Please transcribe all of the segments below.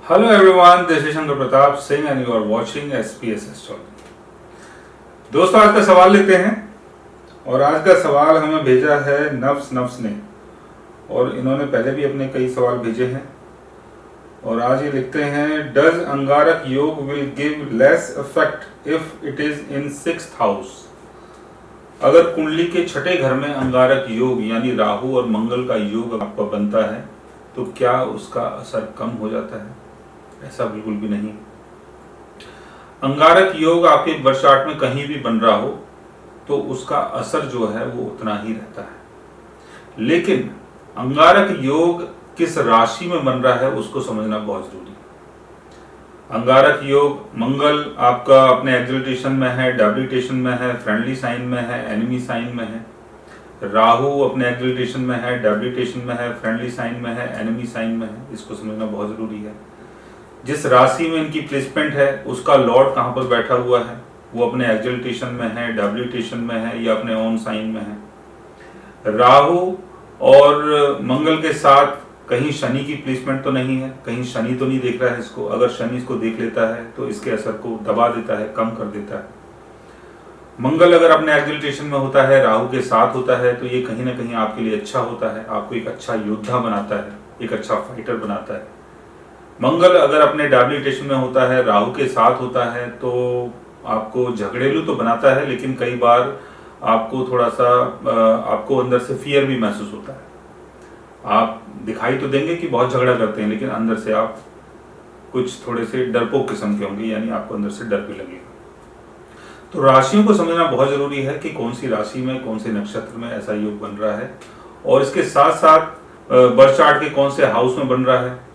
Hello everyone, this is Shankar Pratap Singh and you are watching SPS Astrology। दोस्तों आज का सवाल लेते हैं और आज का सवाल हमें भेजा है नफ्स ने और इन्होंने पहले भी अपने कई सवाल भेजे हैं और आज ये लिखते हैं डज अंगारक योग will give less effect if it is in 6th house. अगर कुंडली के छठे घर में अंगारक योग यानी राहु और मंगल का योग आपका बनता है तो क्या उसका असर कम हो जाता है? ऐसा बिल्कुल भी नहीं। अंगारक योग आपके बर्थ चार्ट में कहीं भी बन रहा हो तो उसका असर जो है वो उतना ही रहता है, लेकिन अंगारक योग किस राशि में बन रहा है उसको समझना बहुत जरूरी है। अंगारक योग मंगल आपका अपने एक्सल्टेशन में है, डेबिलिटेशन में है, फ्रेंडली साइन में है, एनिमी साइन में है। राहु अपने एक्सल्टेशन में है, डेबिलिटेशन में है, फ्रेंडली साइन में है, एनिमी साइन में है। इसको समझना बहुत जरूरी है। जिस राशि में इनकी प्लेसमेंट है उसका लॉर्ड कहाँ पर बैठा हुआ है, वो अपने एक्सल्टेशन में है, डेबिलिटेशन में है या अपने ओन साइन में है। राहु और मंगल के साथ कहीं शनि की प्लेसमेंट तो नहीं है, कहीं शनि तो नहीं देख रहा है इसको। अगर शनि इसको देख लेता है तो इसके असर को दबा देता है, कम कर देता है। मंगल अगर अपने एक्सल्टेशन में होता है, राहु के साथ होता है तो ये कहीं ना कहीं आपके लिए अच्छा होता है, आपको एक अच्छा योद्धा बनाता है, एक अच्छा फाइटर बनाता है। मंगल अगर अपने डेबिलिटेशन में होता है, राहु के साथ होता है तो आपको झगड़ेलू तो बनाता है, लेकिन कई बार आपको थोड़ा सा आपको अंदर से फियर भी महसूस होता है। आप दिखाई तो देंगे कि बहुत झगड़ा करते हैं, लेकिन अंदर से आप कुछ थोड़े से डरपोक किस्म के होंगे, यानी आपको अंदर से डर भी लगेगा। तो राशियों को समझना बहुत जरूरी है कि कौन सी राशि में, कौन से नक्षत्र में ऐसा योग बन रहा है और इसके साथ साथ बर्थ चार्ट के कौन से हाउस में बन रहा है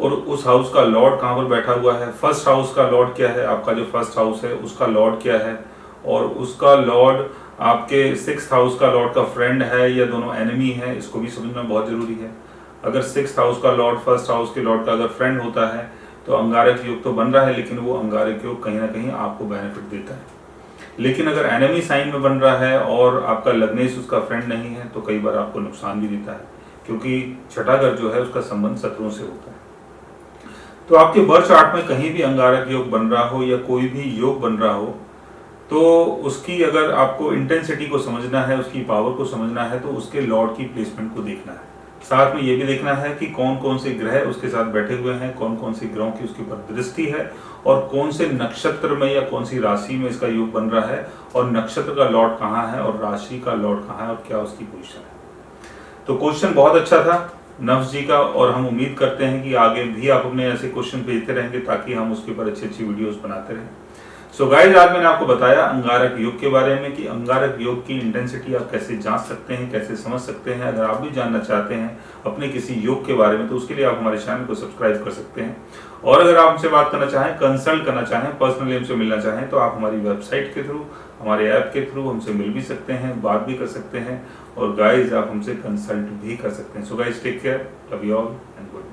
और उस हाउस का लॉर्ड कहाँ पर बैठा हुआ है। फर्स्ट हाउस का लॉर्ड क्या है, आपका जो फर्स्ट हाउस है उसका लॉर्ड क्या है और उसका लॉर्ड आपके 6th हाउस का लॉर्ड का फ्रेंड है या दोनों एनिमी है, इसको भी समझना बहुत जरूरी है। अगर 6th हाउस का लॉर्ड फर्स्ट हाउस के लॉर्ड का अगर फ्रेंड होता है तो अंगारक योग तो बन रहा है, लेकिन वो अंगारक योग कहीं ना कहीं आपको बेनिफिट देता है। लेकिन अगर एनिमी साइन में बन रहा है और आपका लग्नेश उसका फ्रेंड नहीं है तो कई बार आपको नुकसान भी देता है, क्योंकि छठा घर जो है उसका संबंध शत्रुओं से होता है। तो आपके बर्थ चार्ट में कहीं भी अंगारक योग बन रहा हो या कोई भी योग बन रहा हो तो उसकी अगर आपको इंटेंसिटी को समझना है, उसकी पावर को समझना है तो उसके लॉर्ड की प्लेसमेंट को देखना है। साथ में ये भी देखना है कि कौन कौन से ग्रह उसके साथ बैठे हुए हैं, कौन कौन से ग्रहों की उसके ऊपर दृष्टि है और कौन से नक्षत्र में या कौन सी राशि में इसका योग बन रहा है और नक्षत्र का लॉर्ड कहाँ है और राशि का लॉर्ड कहाँ है और क्या उसकी पोजीशन है। तो क्वेश्चन बहुत अच्छा था नफ्स जी का और हम उम्मीद करते हैं कि आगे भी आप अपने ऐसे क्वेश्चन भेजते रहेंगे ताकि हम उसके ऊपर अच्छी अच्छी वीडियोस बनाते रहें। सो गाइस, आज मैंने आपको बताया अंगारक योग के बारे में कि अंगारक योग की इंटेंसिटी आप कैसे जांच सकते हैं, कैसे समझ सकते हैं। अगर आप भी जानना चाहते हैं अपने किसी योग के बारे में तो उसके लिए आप हमारे चैनल को सब्सक्राइब कर सकते हैं। और अगर आप हमसे बात करना चाहें, कंसल्ट करना चाहें, पर्सनली हमसे मिलना चाहें तो आप हमारी वेबसाइट के थ्रू, हमारे ऐप के थ्रू हमसे मिल भी सकते हैं, बात भी कर सकते हैं और गाइज आप हमसे कंसल्ट भी कर सकते हैं। So guys, take care, love you all and good.